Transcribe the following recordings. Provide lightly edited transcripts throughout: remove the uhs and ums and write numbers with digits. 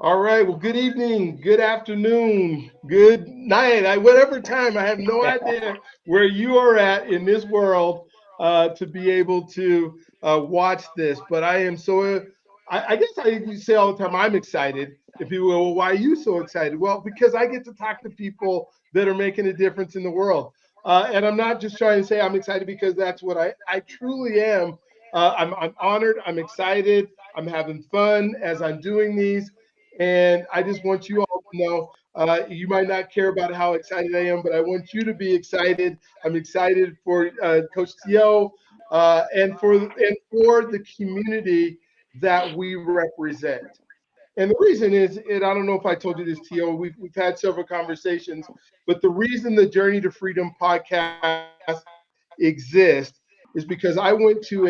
All right. Well, good evening, good afternoon, good night. Whatever time. I have no idea where you are at in this world to be able to watch this. But I am so. I guess I say all the time I'm excited. If people go, well, why are you so excited? Well, because I get to talk to people that are making a difference in the world. And I'm not just trying to say I'm excited because that's what I truly am. I'm honored. I'm excited. I'm having fun as I'm doing these. And I just want you all to know you might not care about how excited I am, but I want you to be excited. I'm excited for Coach T.O. And for the community that we represent. And the reason is, and I don't know if I told you this, T.O., we've had several conversations, but the reason the Journey to Freedom podcast exists is because I went to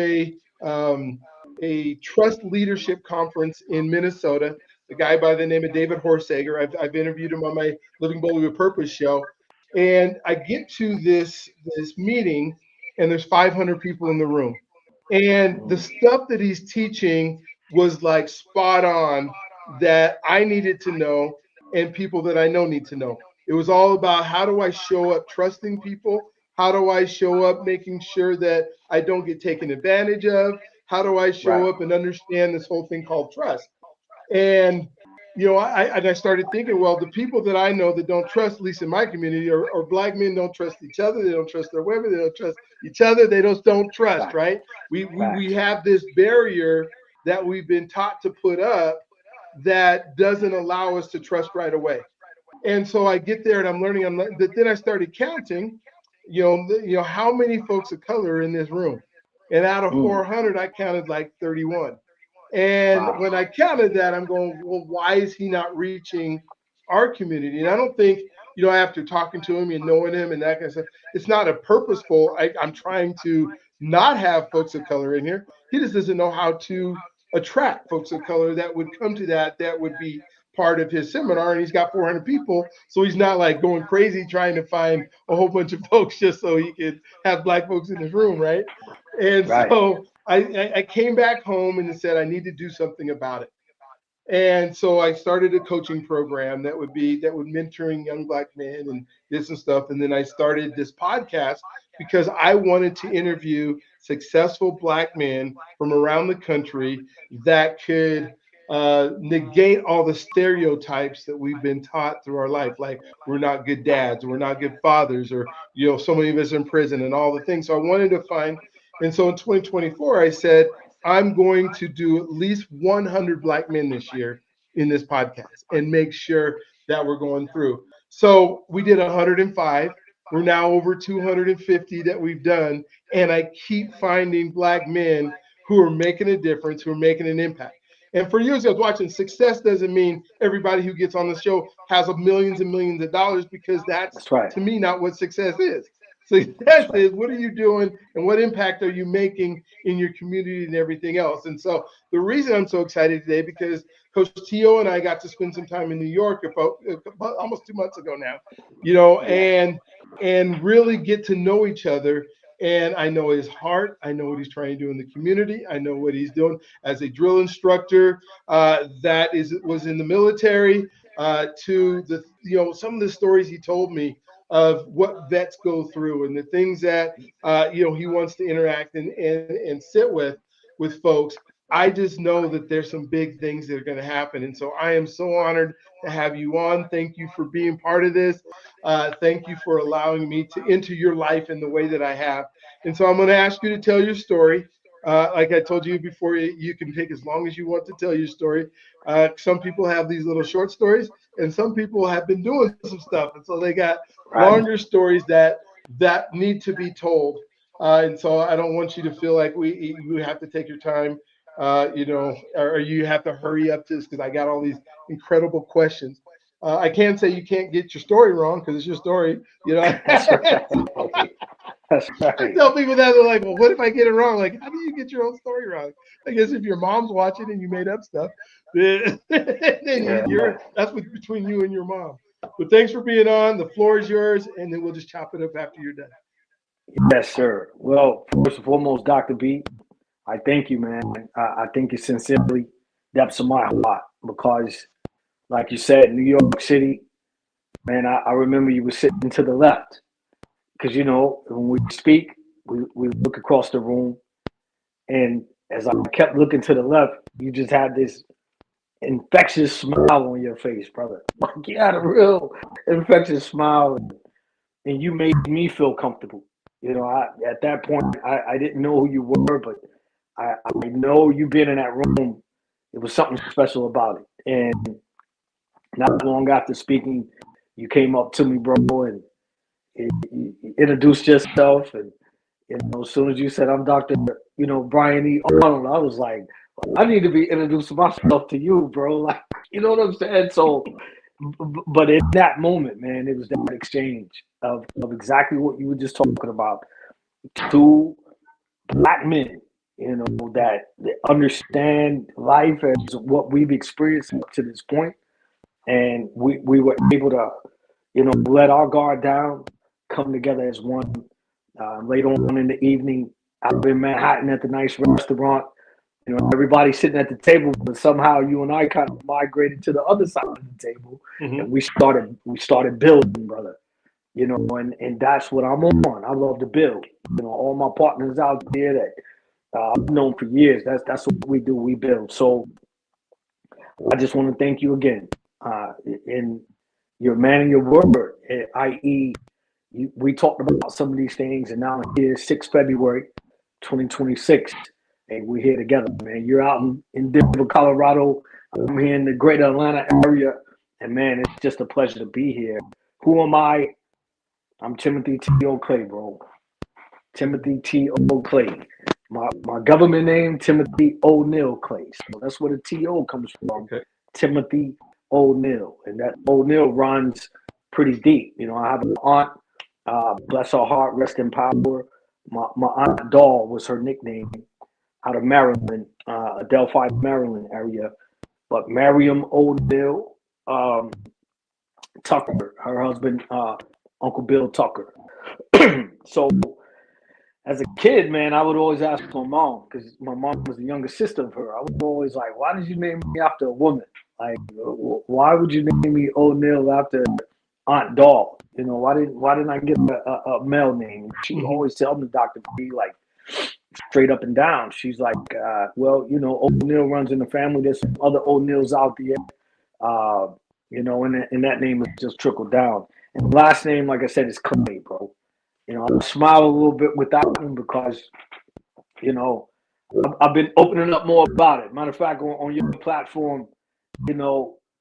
a trust leadership conference in Minnesota. A guy by the name of David Horsager. I've interviewed him on my Living Boldly with Purpose show. And I get to this meeting, and there's 500 people in the room. And the stuff that he's teaching was like spot on that I needed to know and people that I know need to know. It was all about how do I show up trusting people? How do I show up making sure that I don't get taken advantage of? How do I show Right. up and understand this whole thing called trust? And I started thinking, well, the people that I know that don't trust, at least in my community, or black men don't trust each other. They don't trust their women. They don't trust each other. They just don't trust, Facts. right? We Facts. have this barrier that we've been taught to put up that doesn't allow us to trust right away. And so I get there and I'm learning. Then I started counting, how many folks of color are in this room. And out of Mm. 400, I counted like 31. And Wow. when I counted that, I'm going, well, why is he not reaching our community? And I don't think, after talking to him and knowing him and that kind of stuff, it's not a purposeful. I'm trying to not have folks of color in here. He just doesn't know how to attract folks of color that would come to that would be part of his seminar. And he's got 400 people. So he's not like going crazy trying to find a whole bunch of folks just so he could have black folks in his room, right? And Right. so I came back home and said, I need to do something about it. And so I started a coaching program that would mentoring young black men and this and stuff. And then I started this podcast because I wanted to interview successful black men from around the country that could negate all the stereotypes that we've been taught through our life, like we're not good dads, we're not good fathers, or so many of us are in prison and all the things. So I wanted to find, and so in 2024, I said, I'm going to do at least 100 black men this year in this podcast and make sure that we're going through. So we did 105. We're now over 250 that we've done. And I keep finding black men who are making a difference, who are making an impact. And for years, I was watching, success doesn't mean everybody who gets on the show has millions and millions of dollars, because that's, That's right. to me, not what success is. Success That's right. is, what are you doing and what impact are you making in your community and everything else. And so the reason I'm so excited today, because Coach T.O. and I got to spend some time in New York about almost 2 months ago now, Yes. and really get to know each other. And I know his heart. I know what he's trying to do in the community. I know what he's doing as a drill instructor was in the military. To the some of the stories he told me of what vets go through and the things that he wants to interact and sit with folks. I just know that there's some big things that are going to happen. And so I am so honored to have you on. Thank you for being part of this. Thank you for allowing me to enter your life in the way that I have. And so I'm going to ask you to tell your story. Like I told you before, you can take as long as you want to tell your story. Some people have these little short stories, and some people have been doing some stuff. And so they got Right. longer stories that need to be told. And so I don't want you to feel like you have to take your time, or you have to hurry up to this because I got all these incredible questions. I can't say you can't get your story wrong because it's your story. That's right. That's I right. tell people that, they're like, well, what if I get it wrong? Like, how do you get your own story wrong? I guess if your mom's watching and you made up stuff, then Yeah. that's between you and your mom. But thanks for being on. The floor is yours, and then we'll just chop it up after you're done. Yes, sir. Well, first and foremost, Dr. B, I thank you, man. I thank you sincerely, depths of my heart, because like you said, New York City, man, I remember you were sitting to the left because, when we speak, we look across the room. And as I kept looking to the left, you just had this infectious smile on your face, brother. Like you had a real infectious smile, and you made me feel comfortable. At that point, I didn't know who you were, but I know you being in that room, it was something special about it. And not long after speaking, you came up to me, bro, and you introduced yourself. And as soon as you said, "I'm Dr. Brian E. Arnold," I was like, I need to be introducing myself to you, bro. Like, you know what I'm saying? So, but in that moment, man, it was that exchange of exactly what you were just talking about. Two black men, that understand life as what we've experienced up to this point, and we were able to, let our guard down, come together as one. Later on in the evening, out in Manhattan at the nice restaurant, everybody sitting at the table, but somehow you and I kind of migrated to the other side of the table, and we started building, brother. And that's what I'm on. I love to build. All my partners out there that I've known for years. That's what we do. We build. So I just want to thank you again. And you're a man of your word, i.e., we talked about some of these things, and now here, 6 February 2026, and we're here together, man. You're out in Denver, Colorado. I'm here in the greater Atlanta area, and man, it's just a pleasure to be here. Who am I? I'm Timothy T.O. Clay, bro. Timothy T.O. Clay. My government name, Timothy O'Neill Clay. So that's where the T.O. comes from. Okay. Timothy O'Neill. And that O'Neill runs pretty deep. I have an aunt, bless her heart, rest in power. My Aunt Doll was her nickname, out of Maryland, Delphi, Maryland area. But Miriam O'Neill Tucker, her husband, Uncle Bill Tucker. So as a kid, man, I would always ask my mom, because my mom was the younger sister of her. I was always like, "Why did you name me after a woman? Like, why would you name me O'Neill after Aunt Doll? Why didn't I get a male name?" She would always tell me, Dr. B, like straight up and down. She's like, "Well, O'Neill runs in the family. There's some other O'Neills out there, and that name has just trickled down. And the last name, like I said, is Clay, bro. I smile a little bit with that one because, I've been opening up more about it. Matter of fact, on your platform,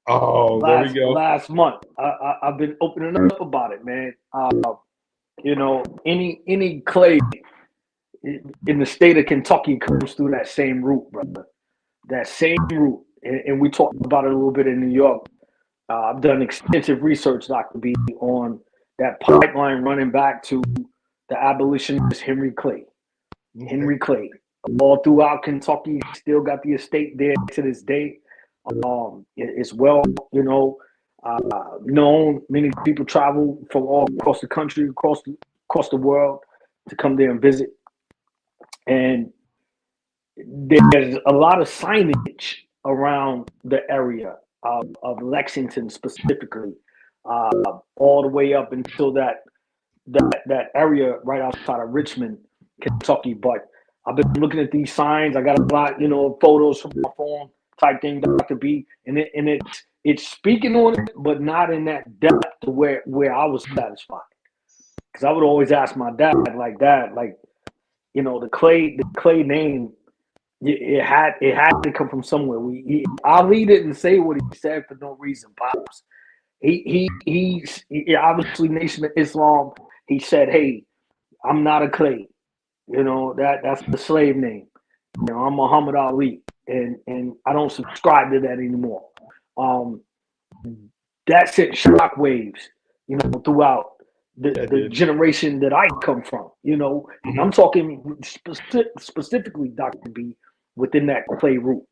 Oh, there we go. last month, I've been opening up about it, man. Any Clay in the state of Kentucky comes through that same route, brother. That same route, and we talked about it a little bit in New York. I've done extensive research, Dr. B, on that pipeline running back to the abolitionist Henry Clay. Okay. Henry Clay, all throughout Kentucky, still got the estate there to this day. It's well, known. Many people travel from all across the country, across the world, to come there and visit. And there's a lot of signage around the area of Lexington specifically, all the way up until that area right outside of Richmond, Kentucky. But I've been looking at these signs. I got a lot, photos from my phone type thing, Dr. B, and it's speaking on it, but not in that depth to where I was satisfied. Because I would always ask my dad, like, "Dad, like, the Clay name, it had to come from somewhere." Ali didn't say what he said for no reason, pops. He obviously Nation of Islam. He said, "Hey, I'm not a Clay. That's the slave name. I'm Muhammad Ali, and I don't subscribe to that anymore." That sent shockwaves, throughout the generation that I come from. I'm talking specifically, Dr. B, within that Clay root.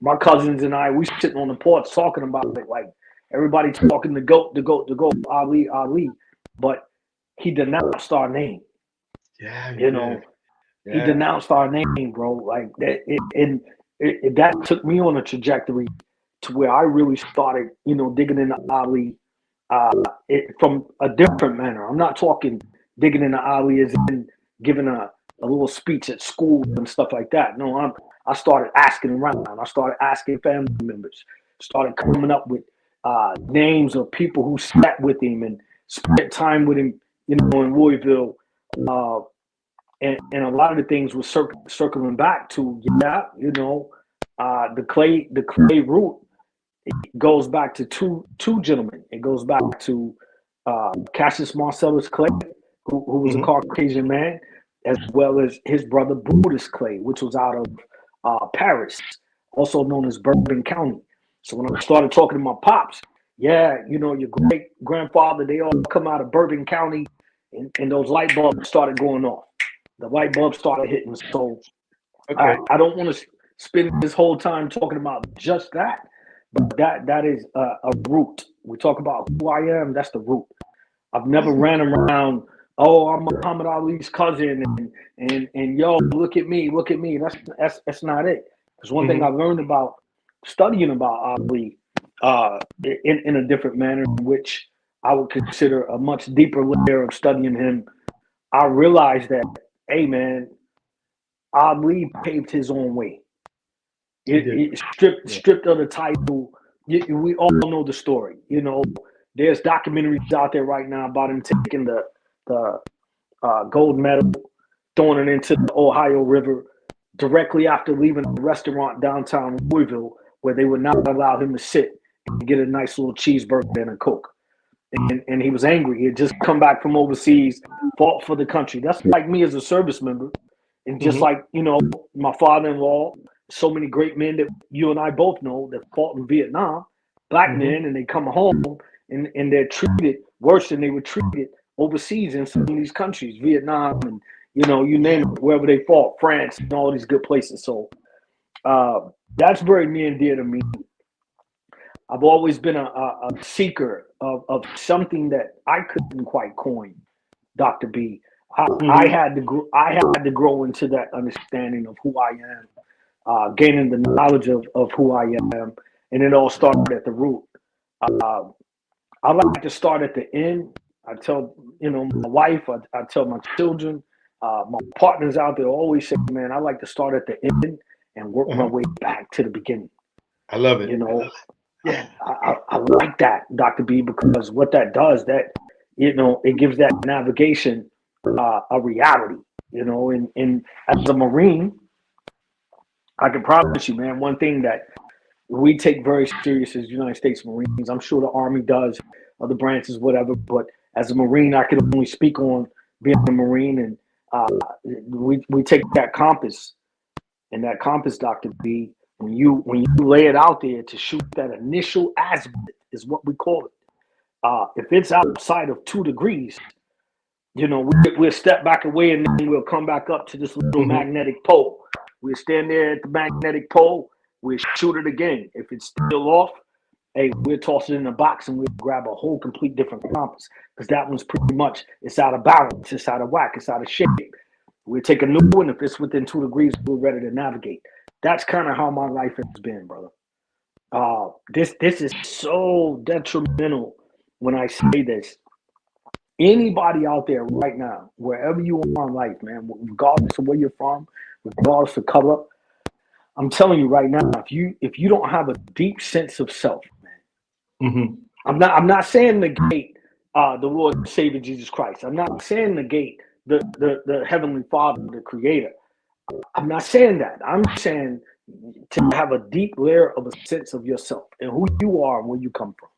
My cousins and I, we sitting on the porch talking about it, like everybody talking the goat, Ali, but he denounced our name. Yeah. He denounced our name, bro. Like that, that took me on a trajectory to where I really started, digging into Ali from a different manner. I'm not talking digging into Ali as in giving a little speech at school and stuff like that. No, I started asking around. I started asking family members. Started coming up with names of people who sat with him and spent time with him, in Louisville. And a lot of the things were circling back to the clay root. It goes back to two gentlemen. It goes back to Cassius Marcellus Clay, who was a Caucasian man, as well as his brother Brutus Clay, which was out of Paris, also known as Bourbon County. So when I started talking to my pops, your great grandfather, they all come out of Bourbon County, and those light bulbs started going off. The light bulbs started hitting. So I don't want to spend this whole time talking about just that, but that is a root. We talk about who I am. That's the root. I've never ran around. Oh, I'm Muhammad Ali's cousin, and yo, look at me. That's not it. Because one thing I learned about studying about Ali, in a different manner, in which I would consider a much deeper layer of studying him. I realized that, hey man, Ali paved his own way. It stripped of the title. We all know the story. There's documentaries out there right now about him taking the gold medal, throwing it into the Ohio River directly after leaving the restaurant downtown Louisville, where they would not allow him to sit and get a nice little cheeseburger and a Coke. And he was angry. He had just come back from overseas, fought for the country. That's like me as a service member. And just like, my father-in-law, so many great men that you and I both know that fought in Vietnam, black men, and they come home and they're treated worse than they were treated overseas in some of these countries, Vietnam and, you name it, wherever they fought, France and all these good places. So that's very near and dear to me. I've always been a seeker of something that I couldn't quite coin, Dr. B. I had to grow into that understanding of who I am, gaining the knowledge of who I am, and it all started at the root. I like to start at the end. I tell my wife, I tell my children, my partners out there always say, man, I like to start at the end and work my way back to the beginning. I love it. Yeah, I like that, Dr. B, because what that does, that it gives that navigation a reality, and as a Marine, I can promise you, man, one thing that we take very serious as United States Marines. I'm sure the Army does, other branches, whatever, but as a Marine, I can only speak on being a Marine, and we take that compass, and that compass, Dr. B, when you lay it out there to shoot that initial azimuth is what we call it. If it's outside of 2 degrees, we'll step back away and then we'll come back up to this little magnetic pole. We'll stand there at the magnetic pole. We'll shoot it again. If it's still off, hey, we'll toss it in a box and we'll grab a whole complete different compass, because that one's pretty much, it's out of balance, it's out of whack, it's out of shape. We'll take a new one. If it's within 2 degrees, we're ready to navigate. That's kind of how my life has been, brother. This is so detrimental when I say this. Anybody out there right now, wherever you are in life, man, regardless of where you're from, regardless of color, I'm telling you right now, if you don't have a deep sense of self, man, I'm not saying negate the Lord and Savior Jesus Christ. I'm not saying negate the Heavenly Father, the Creator. I'm not saying that. I'm saying to have a deep layer of a sense of yourself and who you are and where you come from.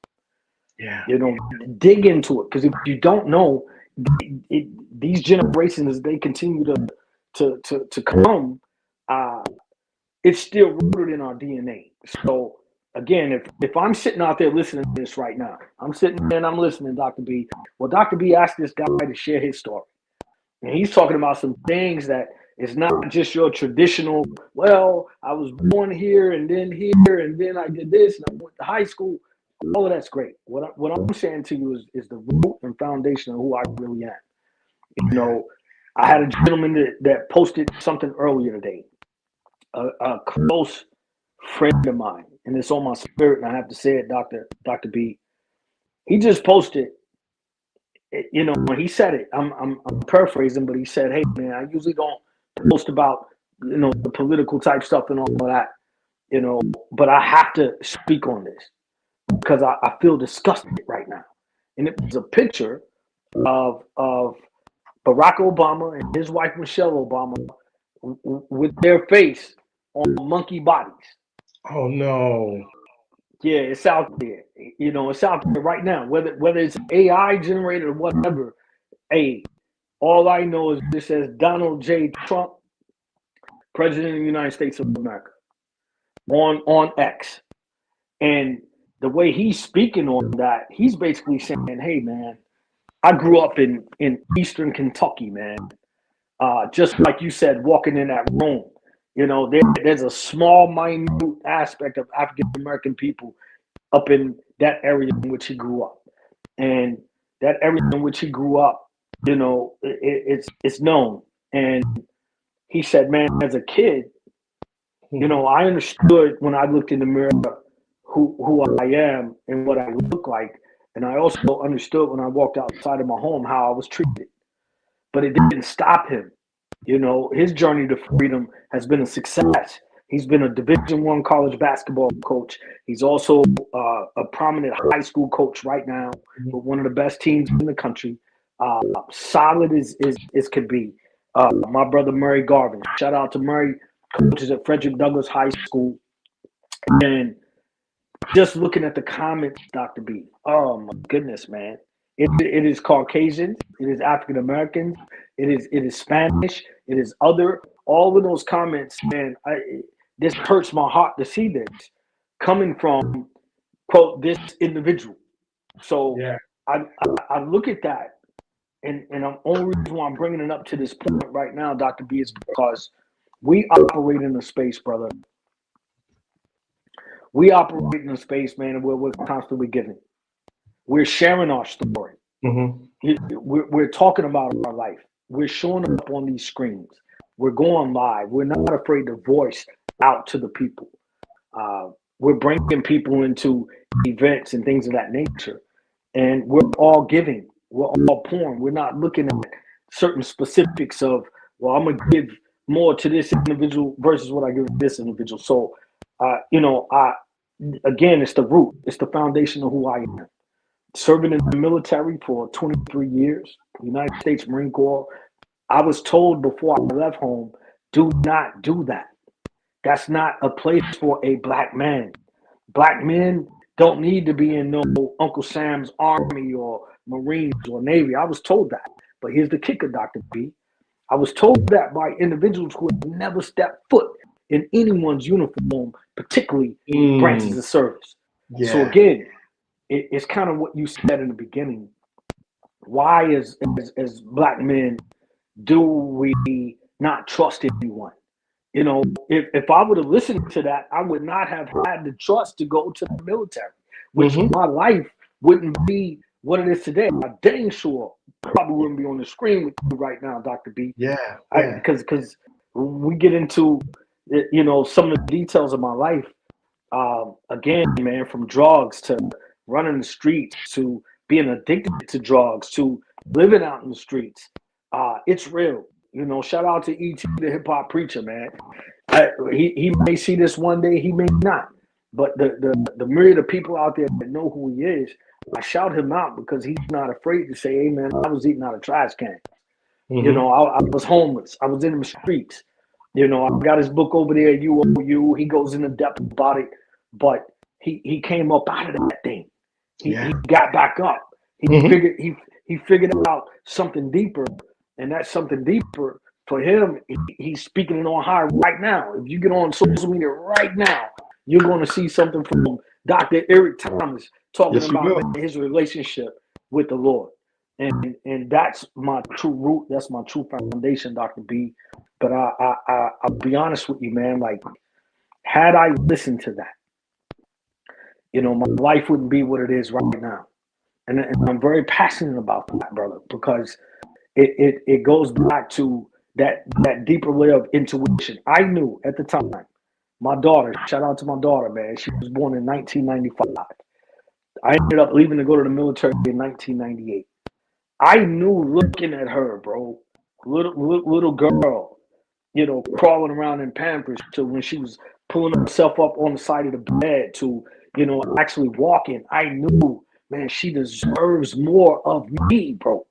Yeah. Dig into it, because if you don't know, these generations, as they continue to come, it's still rooted in our DNA. So again, if I'm sitting out there listening to this right now, I'm sitting there and I'm listening, Dr. B. Well, Dr. B asked this guy to share his story. And he's talking about some things that is not just your traditional, well, I was born here and then I did this and I went to high school. All of that's great. What I'm saying to you is the root and foundation of who I really am. I had a gentleman that posted something earlier today. A close friend of mine, and it's on my spirit, and I have to say it, Dr. B. He just posted, when he said it, I'm paraphrasing, but he said, "Hey man, I usually don't post about the political type stuff and all of that, but I have to speak on this because I feel disgusted right now." And it was a picture of Barack Obama and his wife Michelle Obama with their face on monkey bodies. Oh no. Yeah, it's out there. It's out there right now. Whether it's AI generated or whatever. Hey, all I know is this says Donald J. Trump, President of the United States of America, on X. And the way he's speaking on that, he's basically saying, "Hey man, I grew up in Eastern Kentucky, man. Just like you said, walking in that room, there's a small, minute aspect of African American people up in that area in which he grew up, and that area in which he grew up, it's known." And he said, "Man, as a kid, I understood when I looked in the mirror who I am and what I look like, and I also understood when I walked outside of my home how I was treated. But it didn't stop him. His journey to freedom has been a success. He's been a Division I college basketball coach. He's also a prominent high school coach right now with one of the best teams in the country. Solid as could be. My brother Murray Garvin. Shout out to Murray, coaches at Frederick Douglass High School. And just looking at the comments, Dr. B, oh my goodness, man. It is Caucasians, it is African Americans, it is Spanish, it is other. All of those comments, man, this hurts my heart to see this coming from, quote, this individual. So Yeah. I look at that, and the only reason why I'm bringing it up to this point right now, Dr. B, is because we operate in a space, brother. We operate in a space, man, where we're constantly giving. We're sharing our story. We're talking about our life. We're showing up on these screens. We're going live. We're not afraid to voice out to the people. We're bringing people into events and things of that nature. And we're all giving. We're all pouring. We're not looking at certain specifics of, well, I'm going to give more to this individual versus what I give to this individual. So, again, it's the root. It's the foundation of who I am. Serving in the military for 23 years, United States Marine Corps. I was told before I left home, do not do that. That's not a place for a black man. Black men don't need to be in no Uncle Sam's Army or Marines or Navy. I was told that. But here's the kicker, Dr. B. I was told that by individuals who had never stepped foot in anyone's uniform, particularly branches of service. Yeah. So again, it's kind of what you said in the beginning. Why, as black men, do we not trust anyone? If I would have listened to that, I would not have had the trust to go to the military, which my life wouldn't be what it is today. I'm dang sure probably wouldn't be on the screen with you right now, Dr. B. Yeah. Because when we get into some of the details of my life, again, man, from drugs to running the streets to being addicted to drugs to living out in the streets, it's real. Shout out to E.T., the hip hop preacher, man. He may see this one day, he may not. But the myriad of people out there that know who he is, I shout him out because he's not afraid to say, "Hey, man, I was eating out of trash cans. I was homeless. I was in the streets. I got his book over there, UOU. He goes into depth about it, but he came up out of that thing. He got back up. He figured out something deeper, and that something deeper for him, he's speaking it on high right now. If you get on social media right now, you're going to see something from Dr. Eric Thomas talking about his relationship with the Lord. And that's my true root. That's my true foundation, Dr. B. But I'll be honest with you, man. Like, had I listened to that, my life wouldn't be what it is right now. And I'm very passionate about that, brother, because it goes back to that deeper layer of intuition. I knew at the time My daughter, shout out to my daughter, man. She was born in 1995. I ended up leaving to go to the military in 1998. I knew looking at her, bro, little girl, crawling around in Pampers to when she was pulling herself up on the side of the bed to, actually walking. I knew, man, she deserves more of me, bro.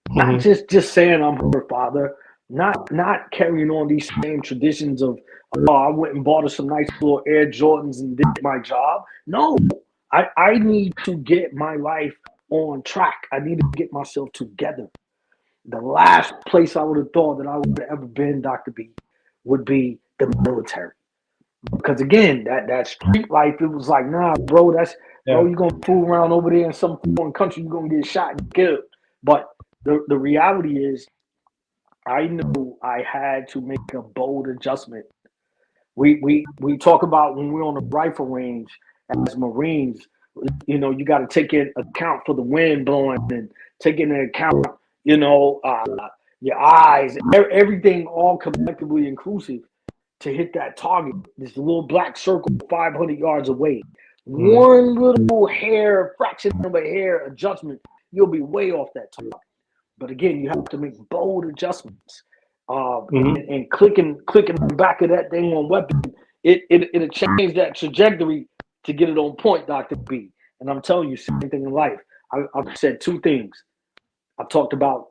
Not Mm-hmm. just saying I'm her father, not carrying on these same traditions of, oh, I went and bought her some nice little Air Jordans and did my job. No, I need to get my life on track. I need to get myself together. The last place I would have thought that I would have ever been, Dr. B, would be the military. Because again, that street life, it was like, nah, bro, Yeah. you're gonna fool around over there in some foreign country, you're gonna get shot and killed. But the reality is, I knew I had to make a bold adjustment. We talk about when we're on the rifle range as Marines, you got to take into account for the wind blowing and take into account, you know, uh, your eyes, everything all collectively inclusive to hit that target. This little black circle 500 yards away. Mm-hmm. One little hair, fraction of a hair adjustment, you'll be way off that target. But again, you have to make bold adjustments. Mm-hmm. And clicking the back of that thing on weapon, it'll change that trajectory to get it on point, Dr. B. And I'm telling you, same thing in life. I've said two things. I've talked about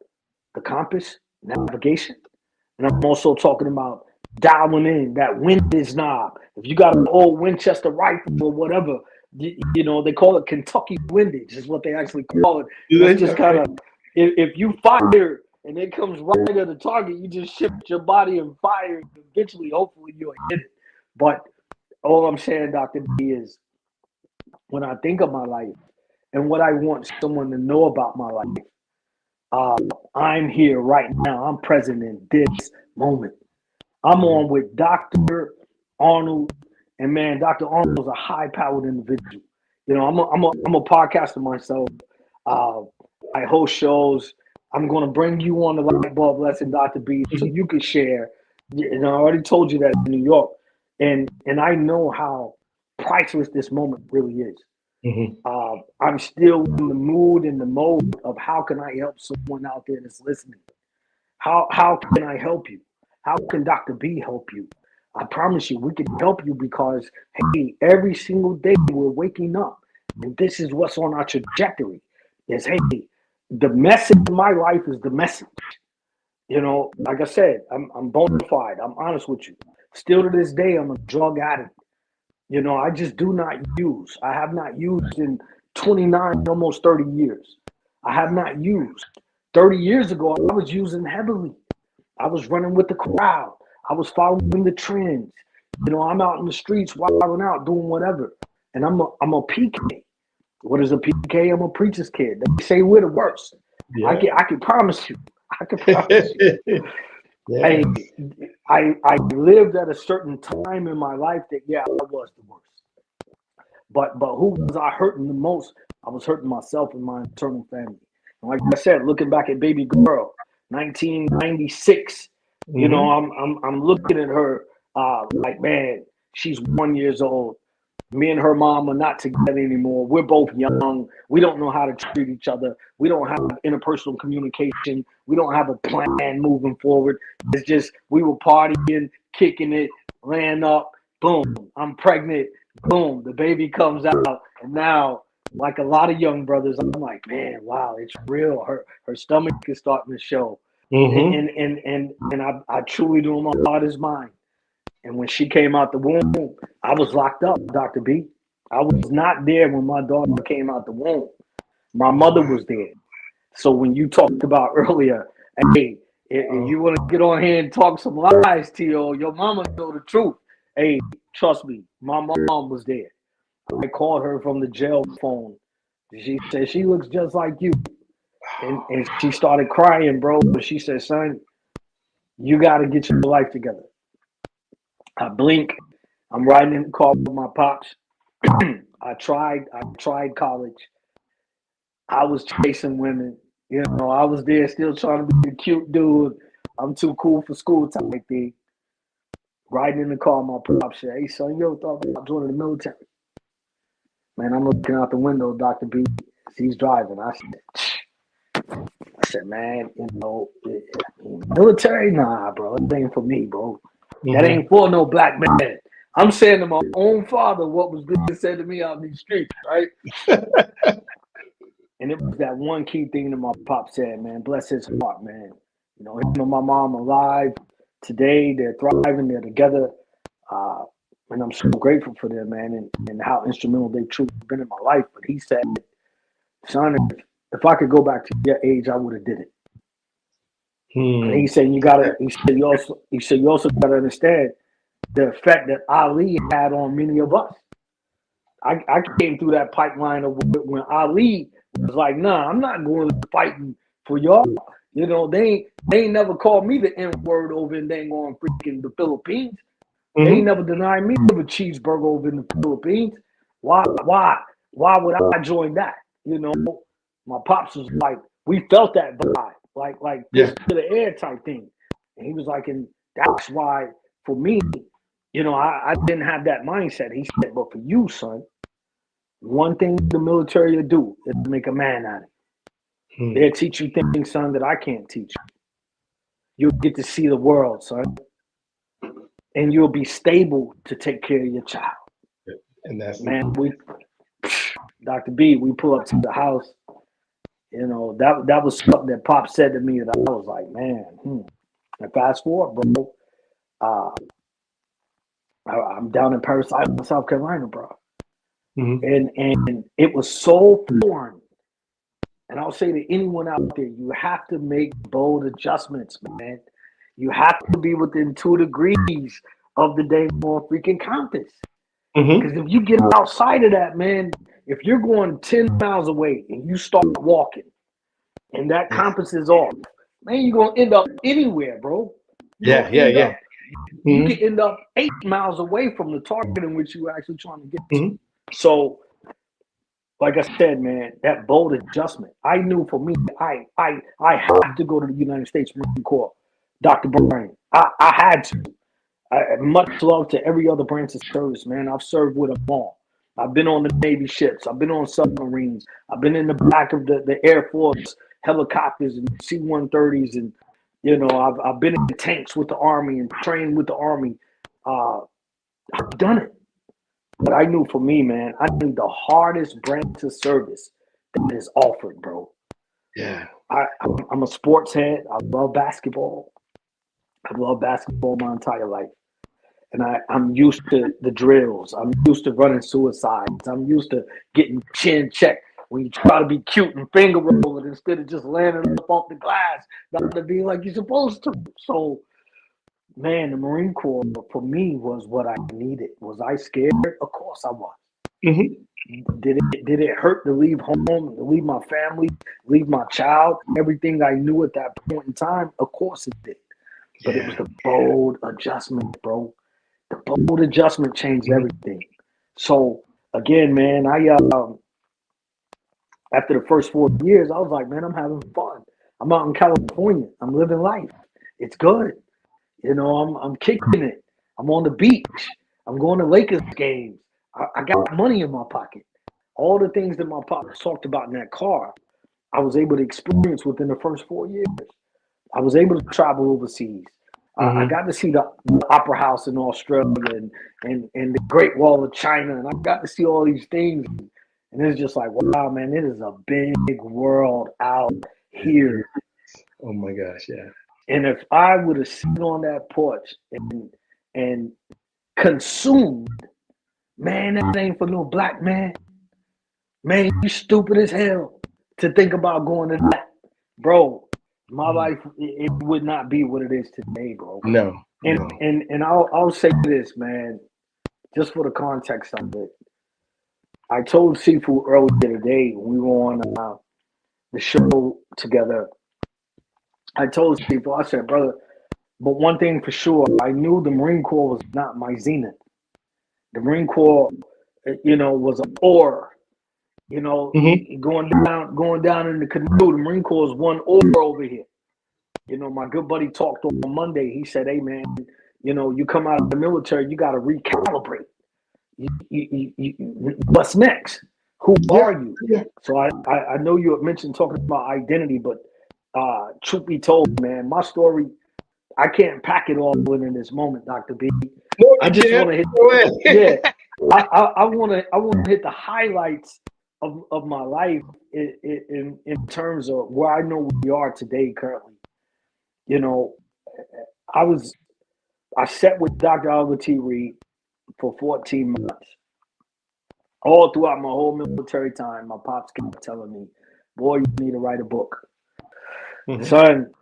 the compass, navigation, and I'm also talking about dialing in that windage knob. If you got an old Winchester rifle or whatever, they call it Kentucky windage, is what they actually call it. Do That's they? just kind Okay. of, if you fire and it comes right at the target, you just shift your body and fire. Eventually, hopefully, you'll hit it. But all I'm saying, Dr. B, is when I think of my life and what I want someone to know about my life, uh, I'm here right now. I'm present in this moment. I'm Mm-hmm. on with Dr. Arnold, and man, Dr. Arnold is a high-powered individual. I'm a podcaster myself. Uh, I host shows. I'm going to bring you on the light bulb lesson, Dr. B, so you can share. And I already told you that in New York, and I know how priceless this moment really is. Mm-hmm. I'm still in the mood and the mode of how can I help someone out there that's listening. How can I help you? How can Dr. B help you? I promise you, we can help you because hey, every single day we're waking up, and this is what's on our trajectory. Is hey, the message in my life is the message. Like I said, I'm bona fide. I'm honest with you. Still to this day, I'm a drug addict. I just do not use. I have not used in 29, almost 30 years. I have not used. 30 years ago, I was using heavily. I was running with the crowd. I was following the trends. I'm out in the streets, wilding out, doing whatever. And I'm a PK. What is a PK? I'm a preacher's kid. They say we're the worst. Yeah. I can promise you. I can promise you. Yeah. Hey, I lived at a certain time in my life that yeah, I was the worst. But who was I hurting the most? I was hurting myself and my internal family. And like I said, looking back at baby girl, 1996, Mm-hmm. I'm looking at her like man, she's 1 year old. Me and her mom are not together anymore. We're both young. We don't know how to treat each other. We don't have interpersonal communication. We don't have a plan moving forward. It's just we were partying, kicking it, laying up. Boom, I'm pregnant. Boom, the baby comes out, and now, like a lot of young brothers, I'm like, man, wow, it's real. Her stomach is starting to show, Mm-hmm. and I truly do. My heart is mine. And when she came out the womb, I was locked up, Dr. B. I was not there when my daughter came out the womb. My mother was there. So when you talked about earlier, hey, if Oh. you want to get on here and talk some lies, T.O., your mama know the truth. Hey, trust me, my mom was there. I called her from the jail phone. She said she looks just like you. And she started crying, bro. But she said, son, you got to get your life together. I blink. I'm riding in the car with my pops. I tried college. I was chasing women. I was there still trying to be the cute dude. I'm too cool for school type thing. riding in the car, my pop said, "Hey son, you ever thought about joining the military?" Man, I'm looking out the window, Dr. B, as he's driving. I said, man, military, nah, bro, that ain't for me, bro. That ain't for no black man. I'm saying to my own father what was being said to me out in these streets, right? And it was that one key thing that my pop said, man, bless his heart, man. You know, him and my mom alive today, they're thriving, they're together. And I'm so grateful for them, man, and how instrumental they've truly been in my life. But he said, son, if I could go back to your age, I would have did it. And he said, you also gotta understand the effect that Ali had on many of us. I came through that pipeline of when Ali was like, nah, I'm not going fighting for y'all. You know, they ain't never called me the N word over in dang on freaking the Philippines. They ain't never denied me of a cheeseburger over in the Philippines. Why would I join that? You know, my pops was like, we felt that vibe, like this to the air type thing. And he was like, and that's why for me, you know, I didn't have that mindset. He said, but for you, son, one thing the military will do is make a man out of you. They'll teach you things, son, that I can't teach you. You'll get to see the world, son. And you'll be stable to take care of your child. And that's man, Dr. B, we pull up to the house. You know, that was something that Pop said to me that I was like, man. And fast forward, bro, I'm down in Paris Island, South Carolina, bro. And it was so foreign. And I'll say to anyone out there, you have to make bold adjustments, man. You have to be within 2 degrees of the dang on freaking compass. Because if you get outside of that, man, if you're going 10 miles away and you start walking and that compass is off, man, you're going to end up anywhere, bro. You can end up 8 miles away from the target in which you're actually trying to get to. So, like I said, man, that bold adjustment. I knew for me, I have to go to the United States Marine Corps, Dr. Brian. I had to. Much love to every other branch of service, man. I've served with them all. I've been on the Navy ships. I've been on submarines. I've been in the back of the Air Force helicopters and C-130s, and you know, I've been in tanks with the Army and trained with the Army. I've done it. But I knew for me, man, I need the hardest branch of service that is offered, bro. Yeah. I'm a sports head. I love basketball. I've loved basketball my entire life. And I'm used to the drills. I'm used to running suicides. I'm used to getting chin checked when you try to be cute and finger rolling instead of just landing up off the glass, not to be like you're supposed to. So, man, the Marine Corps for me was what I needed. Was I scared? Of course I was. Did it hurt to leave home, to leave my family, leave my child, everything I knew at that point in time? Of course it did. But it was the bold adjustment, bro. The bold adjustment changed everything. So again, man, I after the first 4 years, I was like, man, I'm having fun. I'm out in California. I'm living life. It's good. You know, I'm kicking it. I'm on the beach. I'm going to Lakers games. I got money in my pocket. All the things that my pops talked about in that car, I was able to experience within the first 4 years. I was able to travel overseas. I got to see the Opera House in Australia and the Great Wall of China, and I got to see all these things. And it's just like, wow, man, it is a big world out here. Oh my gosh, yeah. And if I would have sat on that porch and consumed, man, that ain't for no black man. Man, you stupid as hell to think about going to that. Bro, my life, it would not be what it is today, bro. No. And I'll say this, man, just for the context of it. I told Sifu earlier today when we were on the show together. I told Sifu, I said, brother, but one thing for sure, I knew the Marine Corps was not my zenith. The Marine Corps, you know, was an oar. You know, going down in the canoe. The Marine Corps is one oar over here. You know, my good buddy talked on Monday. He said, hey, man, You come out of the military, you got to recalibrate. What's next? Who Yeah. are you? Yeah. So I know you had mentioned talking about identity, but truth be told, man, my story, I can't pack it all in this moment, Dr. B. No, I you just can't. want to hit, Go ahead. yeah, I want to hit the highlights of my life in terms of where I know we are today currently. You know, I was I sat with Dr. Albert T. Reed for 14 months. All throughout my whole military time, my pops kept telling me, "Boy, you need to write a book, Mhm. son.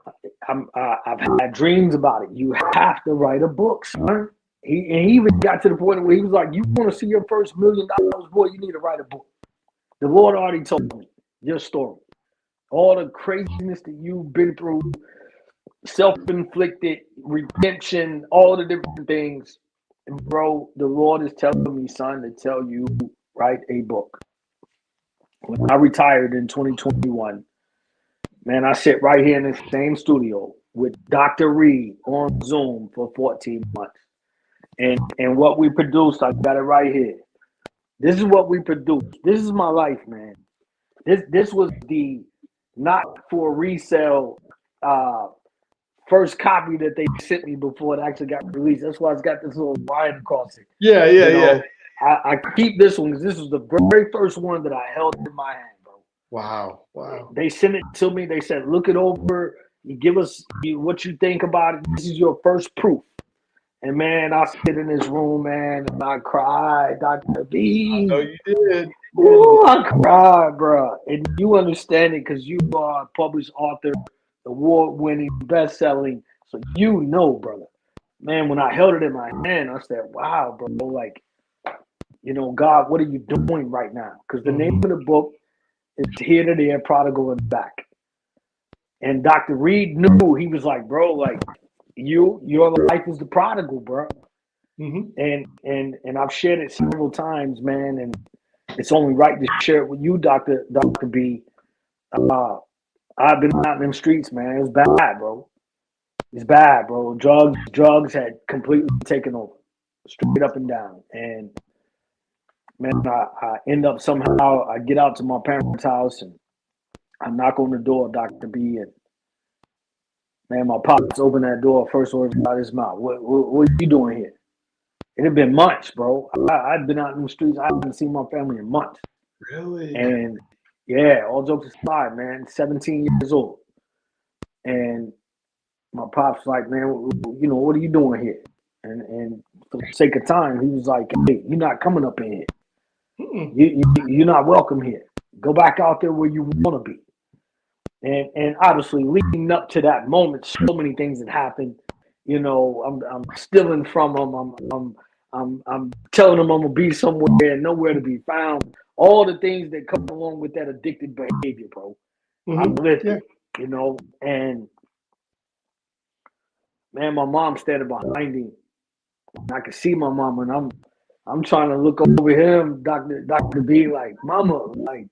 I've had dreams about it. You have to write a book, son." He even got to the point where he was like, "You want to see your first $1,000,000, boy? You need to write a book." The Lord already told me your story, all the craziness that you've been through, self-inflicted redemption, all the different things. And bro, the Lord is telling me, son, to tell you, write a book. When I retired in 2021, man, I sit right here in the same studio with Dr. Reed on Zoom for 14 months. And what we produced, I got it right here. This is what we produced. This is my life, man. This was the not for resale first copy that they sent me before it actually got released. That's why it's got this little line across it. Yeah. You Yeah. Yeah. know, I keep this one because this was the very first one that I held in my hand, bro. Wow. Wow. They sent it to me. They said, look it over. You give us what you think about it. This is your first proof. And man, I sit in this room, man, and I cried, Dr. I know B. you did. Ooh, I cried, bro. And you understand it because you are a published author, award-winning, best-selling. So you know, brother. Man, when I held it in my hand, I said, wow, bro, like, God, what are you doing right now? Because the name Mhm. of the book is Here to There, Prodigal and Back. And Dr. Reed knew, he was like, bro, like, your life is the prodigal, bro. Mhm. And I've shared it several times, man, and it's only right to share it with you, Dr. B. Uh, I've been out in them streets, man. It was bad, bro. It's bad, bro. Drugs had completely taken over, straight up and down. And man, I end up somehow, I get out to my parents' house and I knock on the door, Dr. B, and man, my pops opened that door. First words out of his mouth, what are you doing here? It had been months, bro. I'd been out in the streets. I hadn't seen my family in months. Really? And yeah, all jokes aside, man, 17 years old. And my pops like, man, what are you doing here? And for the sake of time, he was like, hey, you're not coming up in here. Mm-mm. You're not welcome here. Go back out there where you want to be. And obviously, leading up to that moment, so many things had happened. I'm stealing from them. I'm telling them I'm gonna be somewhere and nowhere to be found. All the things that come along with that addictive behavior, bro. I Mhm. lived Yeah. it, and man, my mom standing behind me. And I could see my mama, and I'm trying to look over him, Doctor B, like mama, like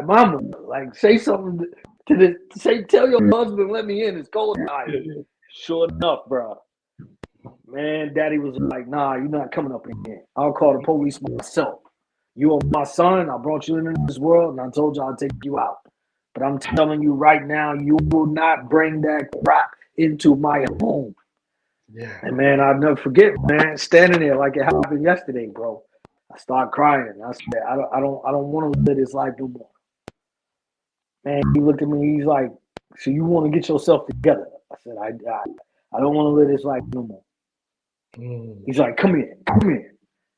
mama, like say something to the tell your husband let me in. It's cold out Yeah. here. Yeah. Sure enough, bro. Man, Daddy was like, nah, you're not coming up in here. I'll call the police myself. You are my son. I brought you into this world, and I told you I'll take you out. But I'm telling you right now, you will not bring that crap into my home. Yeah. And man, I'll never forget, man, standing there like it happened yesterday, bro. I started crying. I said, I don't want to live this life no more. Man, he looked at me. He's like, so you want to get yourself together? I said, I don't want to live this life no more. Mm. He's like, come here.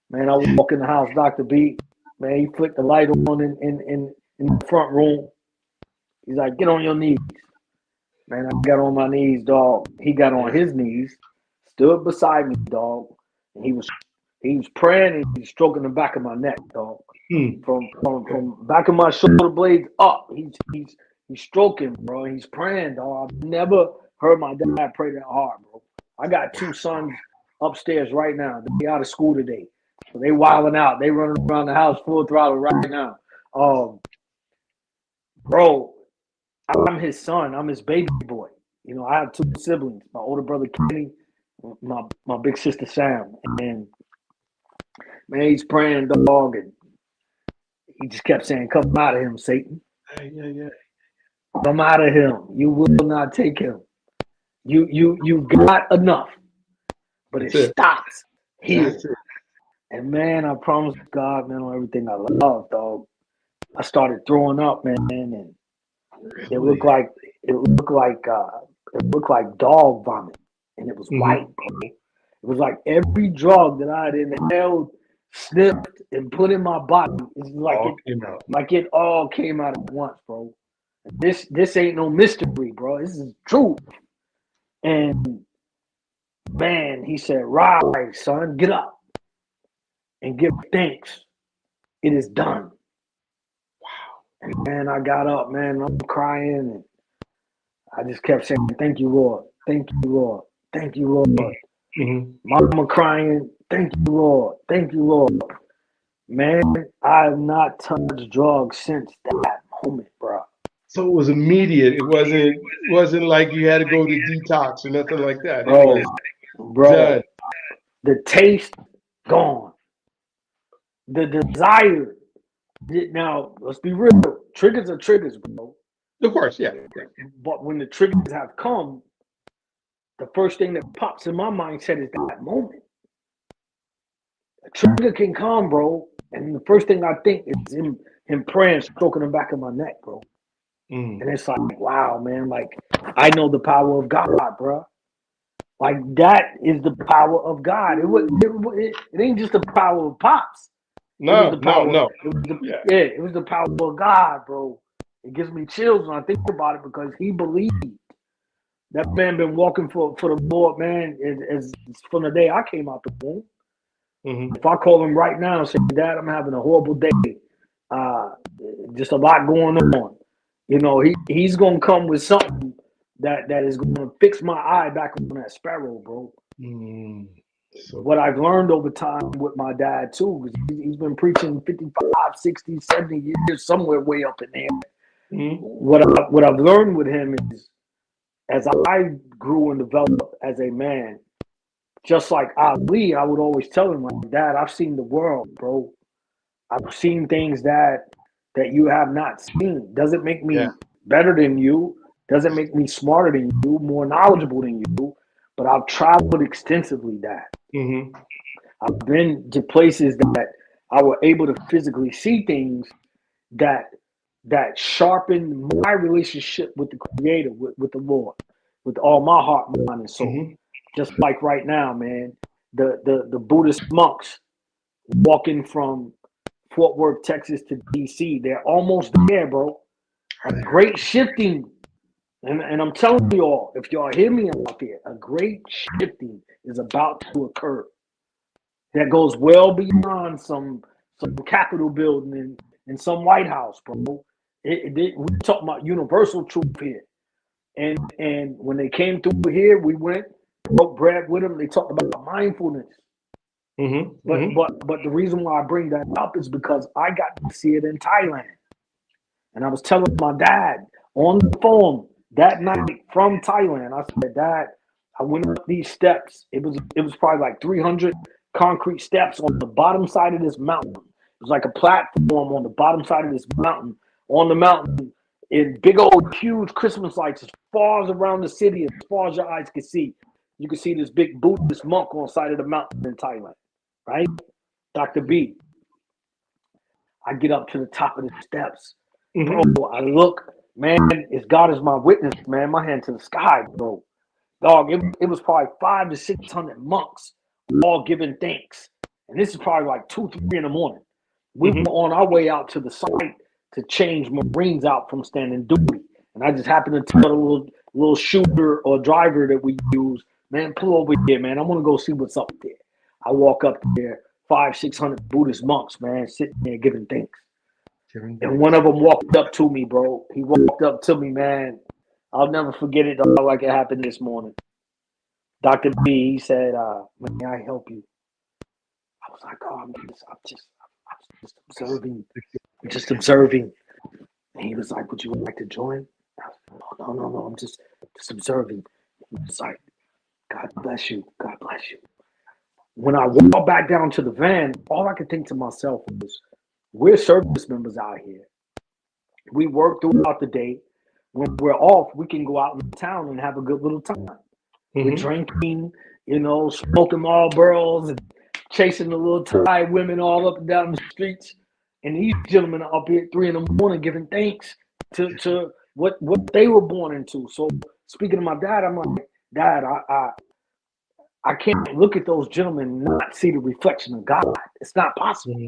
Man, I walk in the house, Dr. B. Man, he flicked the light on in the front room. He's like, get on your knees. Man, I got on my knees, dog. He got on Yeah. his knees, stood beside me, dog. And he was praying and he's stroking the back of my neck, dog. Hmm. Okay. From back of my shoulder blades up. He's stroking, bro. He's praying, dog. I've never heard my dad pray that hard, bro. I got two sons upstairs right now. They out of school today. So they wilding out. They running around the house full throttle right now. Bro, I'm his son. I'm his baby boy. I have two siblings. My older brother Kenny, my big sister Sam, and man, he's praying, dog, and he just kept saying, "Come out of him, Satan. Yeah. Come out of him. You will not take him. You got enough, but it That's it. stops here." That's it. And man, I promise God, man, on everything I love, dog. I started throwing up, man, and it looked Really. like it looked like it looked like dog vomit, and it was white, Mm-hmm. bro. It was like every drug that I had inhaled, sniffed, and put in my body. It's All came out. like it all came out at once, bro. This ain't no mystery, bro. This is truth. And man, he said, "Rise, son, get up and give thanks. It is done." And man, I got up, man. I'm crying, and I just kept saying, "Thank you, Lord. Thank you, Lord. Thank you, Lord." Mm-hmm. Mama crying, "Thank you, Lord. Thank you, Lord." Man, I have not touched drugs since that moment, bro. So it was immediate. It wasn't like you had to go to detox or nothing like that. It Bro, was done. bro, the taste gone. The desire. Now, let's be real. Triggers are triggers, bro. Of course, yeah. But when the triggers have come, the first thing that pops in my mindset is that moment. A trigger can come, bro, and the first thing I think is him praying, stroking the back of my neck, bro. Mm. And it's like, wow, man, like I know the power of God, bro. Like that is the power of God. It ain't just the power of pops. It was No, the no, power. no. It was the Yeah. yeah. It was the power of God, bro. It gives me chills when I think about it because he believed. That man been walking for the Lord, man, as from the day I came out the womb. Mm-hmm. If I call him right now and say, "Dad, I'm having a horrible day. Uh, just a lot going on," you know, he's gonna come with something that is gonna fix my eye back on that sparrow, bro. Mm. So What I've cool. learned over time with my dad too, because he's been preaching 55, 60, 70 years, somewhere way up in there. Mm-hmm. What I've learned with him is as I grew and developed as a man, just like Ali, I would always tell him, like, "Dad, I've seen the world, bro. I've seen things that you have not seen. Doesn't make Yeah. me better than you. Doesn't make me smarter than you, more knowledgeable than you. But I've traveled extensively, Dad. Mm-hmm. I've been to places that I were able to physically see things that that sharpened my relationship with the Creator, with the Lord, with all my heart, mind, and soul. Mm-hmm. Just like right now, man, the Buddhist monks walking from Fort Worth, Texas to DC, they're almost there, bro. A great shifting, and I'm telling you all, if y'all hear me out there, a great shifting is about to occur that goes well beyond some Capitol building and some White House, bro. We're talking about universal truth here. And when they came through here, we went, broke bread with them. They talked about mindfulness. Mm-hmm. But Mm-hmm. but but the reason why I bring that up is because I got to see it in Thailand. And I was telling my dad on the phone that night from Thailand, I said, "Dad, I went up these steps. It was probably like 300 concrete steps on the bottom side of this mountain. It was like a platform on the bottom side of this mountain. On the mountain, in big old huge Christmas lights as far as around the city, as far as your eyes could see. You could see this big Buddhist monk on the side of the mountain in Thailand, right? Dr. B. I get up to the top of the steps. Bro, Mm-hmm. I look, man, as God is my witness, man, my hand to the sky, bro. Dog, it was probably 500 to 600 monks all giving thanks. And this is probably like 2, 3 in the morning. We were Mm-hmm. on our way out to the site to change Marines out from standing duty. And I just happened to tell the little shooter or driver that we use, "Man, pull over here, man. I want to go see what's up there." I walk up there, 500, 600 Buddhist monks, man, sitting there giving thanks. And one of them walked up to me, bro. He walked up to me, man. I'll never forget it, dog, like it happened this morning. Dr. B, he said, "May I help you?" I was like, "Oh, I'm just observing. I'm just observing." And he was like, "Would you like to join?" I was like, "No, no, no, no. I'm just observing." He was like, God bless you. God bless you. When I walk back down to the van, all I could think to myself was, we're service members out here. We work throughout the day. When we're off, we can go out in town and have a good little time. We're drinking, smoking Marlboros and chasing the little Thai women all up and down the streets. And these gentlemen are up here at 3 a.m. giving thanks to what they were born into. So speaking to my dad, I'm like, Dad, I can't look at those gentlemen and not see the reflection of God. It's not possible.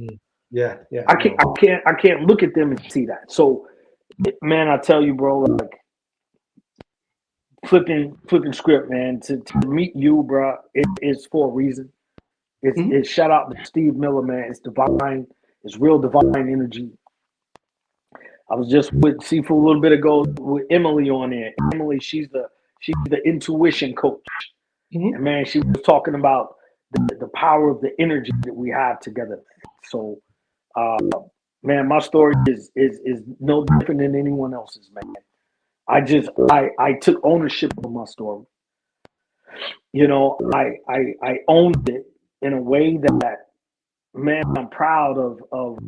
Yeah. I can't look at them and see that. So, man, I tell you, bro, like flipping script, man. To meet you, bro, it's for a reason. It's shout out to Steve Miller, man. It's divine. It's real divine energy. I was just with Sifu a little bit ago with Emily on there. Emily, she's the intuition coach. And man, she was talking about the power of the energy that we have together. So, man, my story is no different than anyone else's, man. I took ownership of my story. I owned it in a way that, man, I'm proud of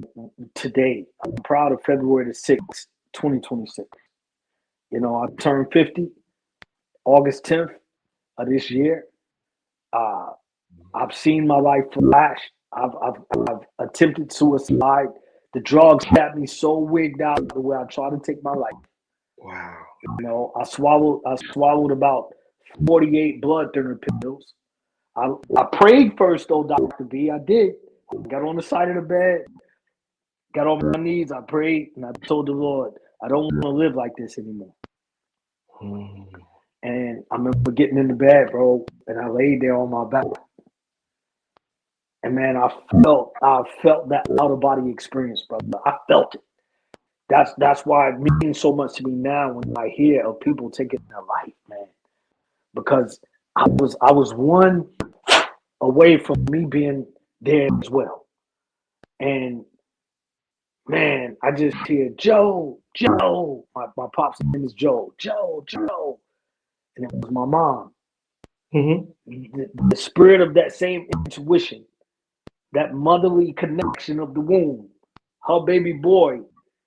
today. I'm proud of February the 6th, 2026. I turned 50 August 10th of this year. I've seen my life flash. I've attempted suicide. The drugs got me so wigged out the way I tried to take my life. Wow. I swallowed about 48 blood thinner pills. I prayed first, though, Dr. B. I did. I got on the side of the bed, got on my knees, I prayed, and I told the Lord, I don't want to live like this anymore. And I remember getting in the bed, bro, and I laid there on my back. And man, I felt that out of body experience, brother. I felt it. That's why it means so much to me now when I hear of people taking their life, man. Because I was one away from me being there as well. And man, I just hear Joe. My pop's name is Joe. And it was my mom. The spirit of that same intuition, that motherly connection of the womb, her baby boy,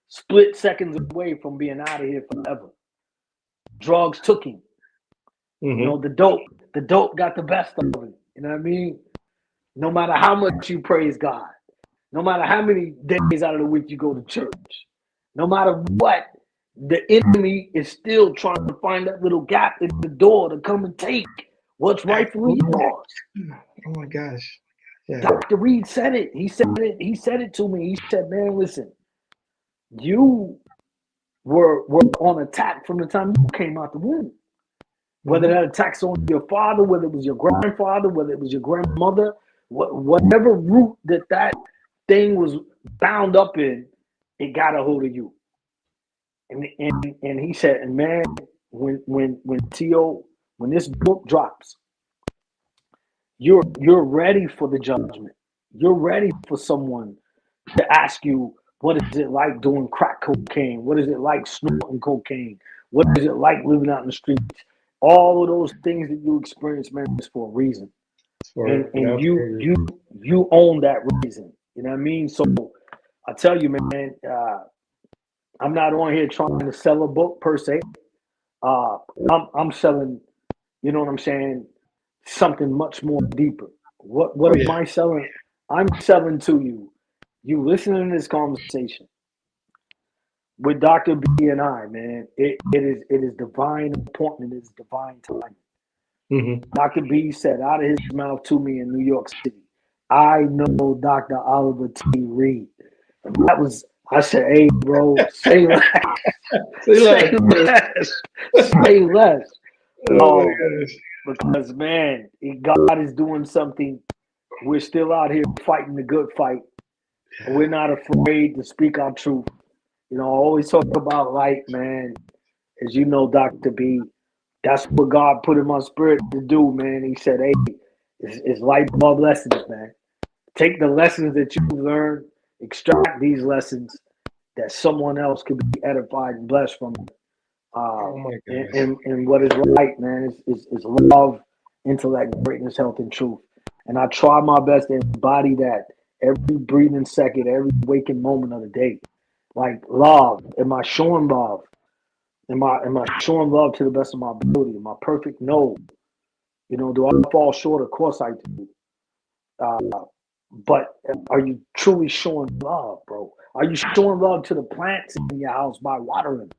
split seconds away from being out of here forever. Drugs took him. The dope got the best of him. You know what I mean? No matter how much you praise God, no matter how many days out of the week you go to church, no matter what, the enemy is still trying to find that little gap in the door to come and take what's rightfully yours. Oh my gosh. Yeah. Dr. Reed said it. He said it to me. He said, man, listen, you were on attack from the time you came out the womb. Whether that attack's on your father, whether it was your grandfather, whether it was your grandmother, whatever root that thing was bound up in, it got a hold of you. And he said, and man, when T.O., when this book drops, you're ready for the judgment. You're ready for someone to ask you, what is it like doing crack cocaine? What is it like snorting cocaine? What is it like living out in the streets? All of those things that you experience, man, is for a reason. And you own that reason. You know what I mean? So I tell you, man, I'm not on here trying to sell a book per se. I'm selling, you know what I'm saying, something much more deeper. What am I selling? I'm selling to you. You listening to this conversation with Dr. B and I, man, it is divine appointment, it is divine timing. Dr. B said out of his mouth to me in New York City, I know Dr. Oliver T. Reed. And that was, I said, hey, bro, say less. Say less. Oh my goodness. Because, man, God is doing something. We're still out here fighting the good fight. We're not afraid to speak our truth. I always talk about light, man. As you know, Dr. B, that's what God put in my spirit to do, man. He said, hey, it's light above lessons, man. Take the lessons that you've learned, extract these lessons that someone else could be edified and blessed from. Oh my goodness. And what is right, man, is love intellect, greatness, health, and truth. And I try my best to embody that every breathing second, every waking moment of the day. Like love. Am I showing love? Am I showing love to the best of my ability? Am I perfect? No. Do I fall short? Of course I do. Uh, but are you truly showing love, bro? Are you showing love to the plants in your house by watering them?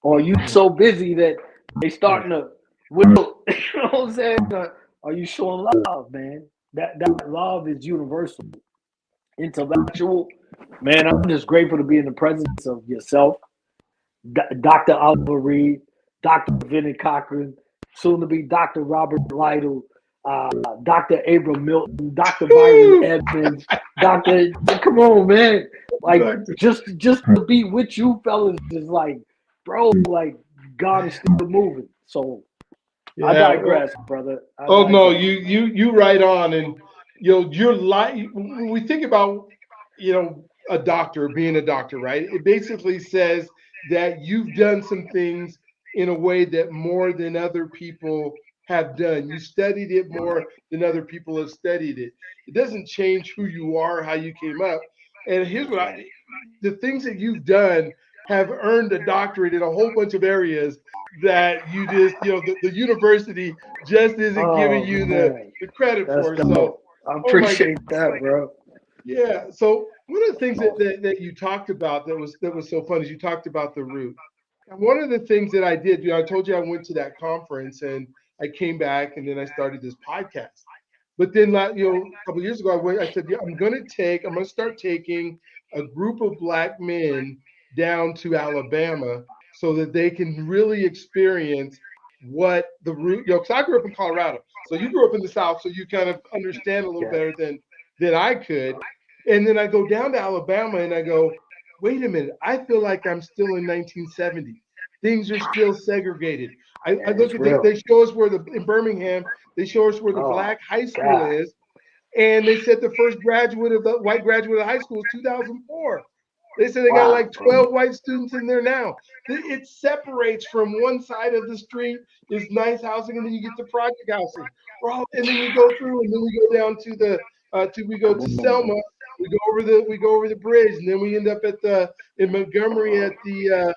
Or are you so busy that they Yeah. starting to wilt? You know what I'm saying? Are you showing love, man? That love is universal. Intellectual, man. I'm just grateful to be in the presence of yourself, Dr. Oliver Reed, Dr. Vinnie Cochran, soon to be Dr. Robert Lytle, uh, Dr. Abram Milton, Dr. Byron Woo! Evans, Dr. Come on, man. Like Doctor. just to be with you fellas is like, bro, like God is still moving. So I Yeah. digress, brother. I Oh no, digress. you right on, and your life. When we think about a doctor being a doctor, right? It basically says that you've done some things in a way that more than other people have done. You studied it more than other people have studied it. It doesn't change who you are, how you came up. And here's what Right. the things that you've done have earned a doctorate in a whole bunch of areas that you just the university just isn't giving Oh you man, the credit that's for. So, dope. I oh my appreciate that, bro. yeah. So one of the things that, Awesome. that you talked about that was so fun is you talked about the root. And one of the things that I did, I told you I went to that conference and I came back and then I started this podcast. But then, a couple of years ago, I said, yeah, I'm going to start taking a group of black men down to Alabama so that they can really experience what the root, because I grew up in Colorado. So you grew up in the South, so you kind of understand a little Yes, better than I could. And then I go down to Alabama and I go, wait a minute, I feel like I'm still in 1970. Things are still segregated. I yeah, look it's at real. they show us where in Birmingham, they show us where the Oh black high school God, is, and they said the first graduate of the white graduate of high school is 2004. They said they got wow, like bro. 12 white students in there now. It separates from one side of the street is nice housing, and then you get to project housing. And then you go through, and then we go down to we go Come to on, Selma. bro. We go over the bridge, and then we end up in Montgomery at the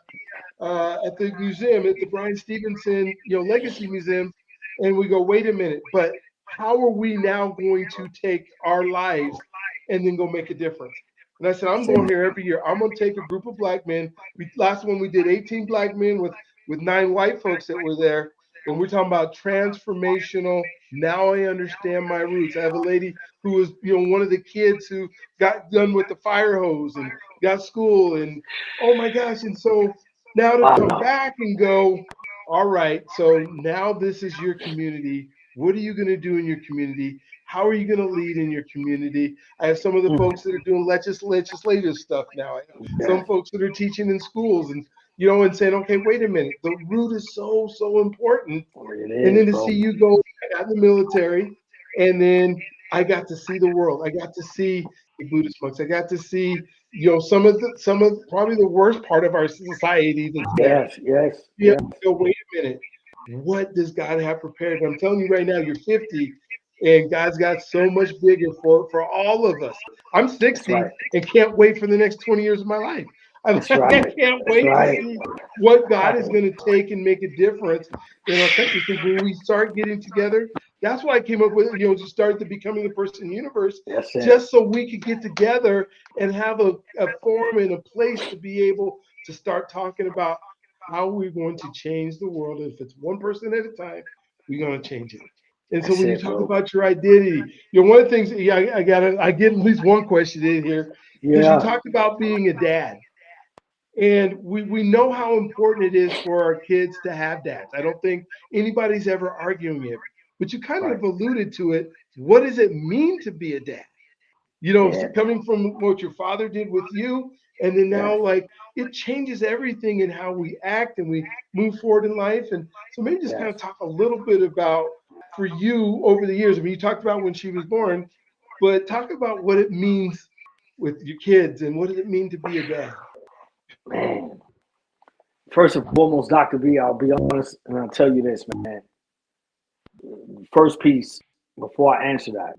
museum, at the Brian Stevenson, Legacy Museum, and we go, wait a minute, but how are we now going to take our lives and then go make a difference? And I said, I'm Say going here every year. I'm going to take a group of black men. Last one we did 18 black men with 9 white folks that were there, and we're talking about transformational. Now I understand my roots. I have a lady who was, one of the kids who got done with the fire hose and got school, and oh my gosh, and so now to come wow. back and go, all right, so now this is your community. What are you going to do in your community? How are you going to lead in your community? I have some of the folks that are doing legislative stuff now. I have Yes, some folks that are teaching in schools and and saying, okay, wait a minute, the root is so important. it And is, then to bro. see you go, I got in the military, and then I got to see the world. I got to see the Buddhist monks. I got to see, some of probably the worst part of our society that's there. Yes, yes, Yeah, yes, go, wait a minute. What does God have prepared? And I'm telling you right now, you're 50, and God's got so much bigger for all of us. I'm that's right. 60 and can't wait for the next 20 years of my life. That's I right. can't That's wait to right. see what God is Right. going to take and make a difference in our country. Because when we start getting together, that's why I came up with, just started the Becoming the Person universe, That's it. just so we could get together and have a forum and a place to be able to start talking about how we're going to change the world. If it's one person at a time, we're going to change it. And so That's when you it, talk bro. about your identity, one of the things, yeah, I get at least one question in here because you Yeah. talked about being a dad. And we know how important it is for our kids to have dads. I don't think anybody's ever arguing it, but you kind Right. of alluded to it. What does it mean to be a dad? Yeah. Coming from what your father did with you, and then Yes. now, like, it changes everything in how we act and we move forward in life. And so maybe just kind Yes. of talk a little bit about for you over the years. I mean, you talked about when she was born, but talk about what it means with your kids and what does it mean to be a dad? Man. First and foremost, Dr. B, I'll be honest and I'll tell you this, man. first piece before I answer that.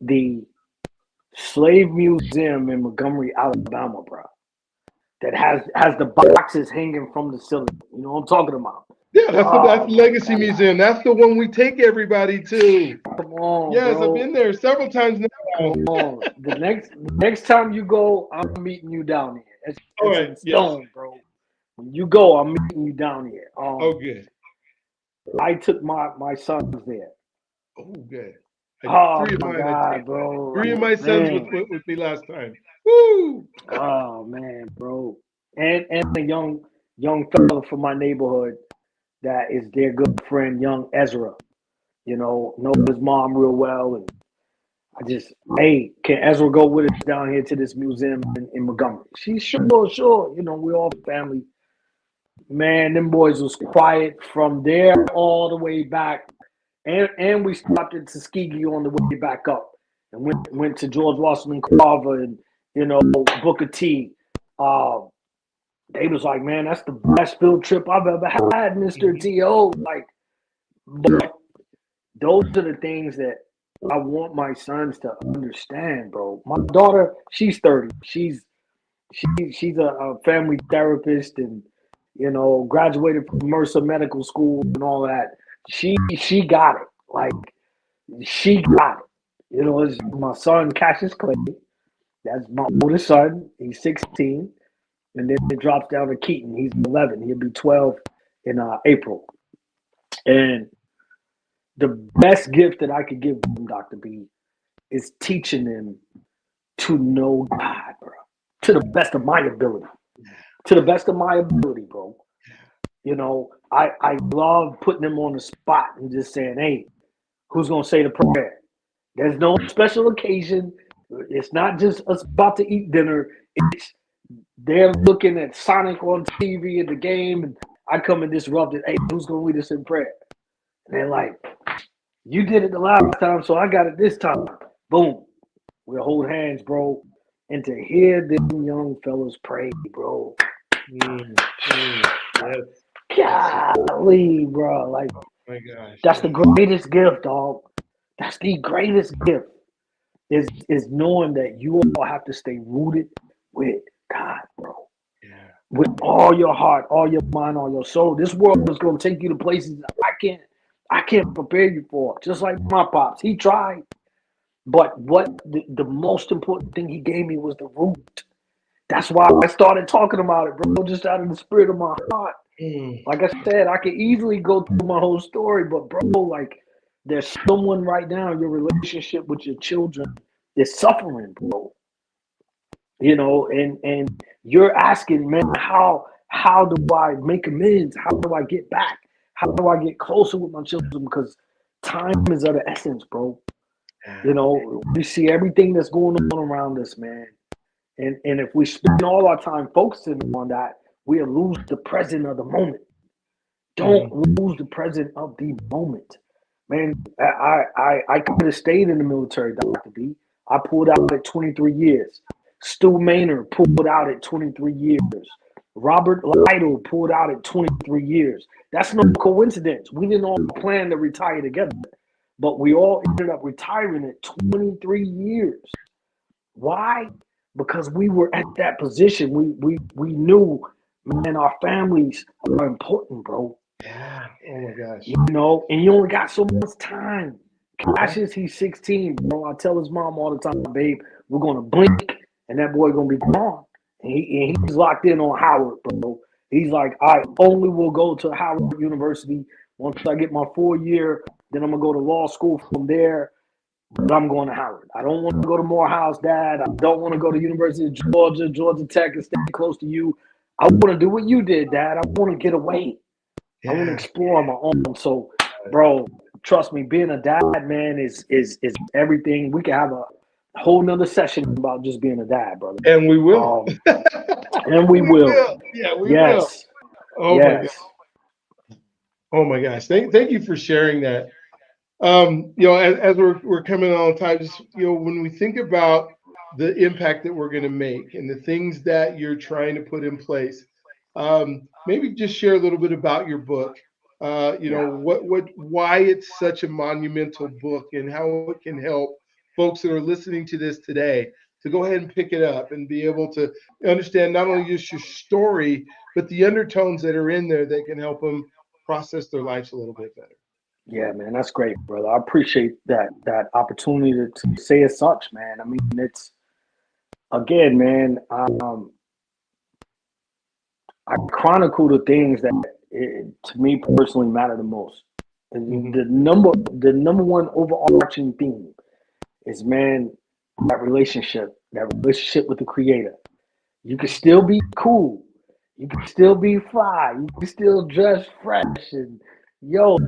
The slave museum in Montgomery, Alabama, bro, that has the boxes hanging from the ceiling. You know what I'm talking about? Yeah, that's Oh the my Legacy God. Museum. That's the one we take everybody to. Come on, Yes, I've bro. been there several times Come now. on. The next time you go, I'm meeting you down here. All It's right. in Yes. stone, bro. When you go, I'm meeting you down here. Oh, good. I took my sons there. Oh, good. Oh Three of my mine I God, take. bro. Three of my sons Man. with me last time. Woo! Oh man, bro. And a young fellow from my neighborhood that is their good friend, young Ezra. Know his mom real well, and I just, hey, can Ezra go with us down here to this museum in Montgomery? She's sure. We all family. Man, them boys was quiet from there all the way back, and we stopped at Tuskegee on the way back up, and went to George Washington Carver and Booker T. Uh, they was like, man, that's the best field trip I've ever had, Mr. Mhm. T.O. Like, but those are the things that I want my sons to understand, bro. My daughter, she's 30. She's a family therapist and graduated from Mercer Medical School and all that. She got it. Like she got it. It's my son Cassius Clay. That's my oldest son. He's 16. And then it drops down to Keaton. He's 11. He'll be 12 in April. And the best gift that I could give them, Dr. B, is teaching them to know God, bro. To the best of my ability. To the best of my ability, bro. I love putting them on the spot and just saying, hey, who's going to say the prayer? There's no special occasion. It's not just us about to eat dinner. It's they're looking at Sonic on TV at the game, and I come and disrupt it. Hey, who's going to lead us in prayer? And they're like, you did it the last time, so I got it this time. Boom. We'll hold hands, bro. And to hear them young fellas pray, bro. Yes. Yes. Golly, bro. Like, My gosh. that's the Yes. greatest gift, dog. That's the greatest gift is knowing that you all have to stay rooted with God, bro. Yeah. With all your heart, all your mind, all your soul. This world is gonna take you to places that I can't prepare you for. Just like my pops. He tried. But what the most important thing he gave me was the root. That's why I started talking about it, bro, just out of the spirit of my heart. Mm. Like I said, I could easily go through my whole story, but bro, like there's someone right now, your relationship with your children is suffering, bro. And you're asking, man, how do I make amends? How do I get back? How do I get closer with my children? Because time is of the essence, bro. Yeah. We see everything that's going on around us, man. And if we spend all our time focusing on that, we'll lose the present of the moment. Don't Mhm. lose the present of the moment. Man, I could have stayed in the military, Dr. B. I pulled out at 23 years. Stu Maynard pulled out at 23 years. Robert Lytle pulled out at 23 years. That's no coincidence. We didn't all plan to retire together, but we all ended up retiring at 23 years. Why? Because we were at that position. We knew, man, our families are important, bro. Yeah. Oh my gosh. And you only got so much time. Yeah. Cassius, he's 16, bro. I tell his mom all the time, babe, we're gonna blink and that boy gonna be gone. And he's locked in on Howard, bro. He's like, I only will go to Howard University once I get my 4 year. Then I'm gonna go to law school from there. But I'm going to Howard. I don't want to go to Morehouse, Dad. I don't want to go to University of Georgia, Georgia Tech, and stay close to you. I want to do what you did, Dad. I want to get away. I want to Yeah. explore on my own. So, bro, trust me, being a dad, man, is everything. We can have a whole nother session about just being a dad, brother. And we will. Um, and we We will. will. Yeah, we will. Yes, Oh my yes. gosh. Oh my gosh. Thank you for sharing that. As we're coming on time, just when we think about the impact that we're going to make and the things that you're trying to put in place, maybe just share a little bit about your book, Yeah. why it's such a monumental book and how it can help folks that are listening to this today to go ahead and pick it up and be able to understand not only just your story, but the undertones that are in there that can help them process their lives a little bit better. Yeah, man, that's great, brother. I appreciate that opportunity to say as such, man. I mean, it's again, man. I chronicle the things that to me personally matter the most. Mm-hmm. The number one overarching theme is, man, that relationship with the Creator. You can still be cool, you can still be fly, you can still dress fresh, and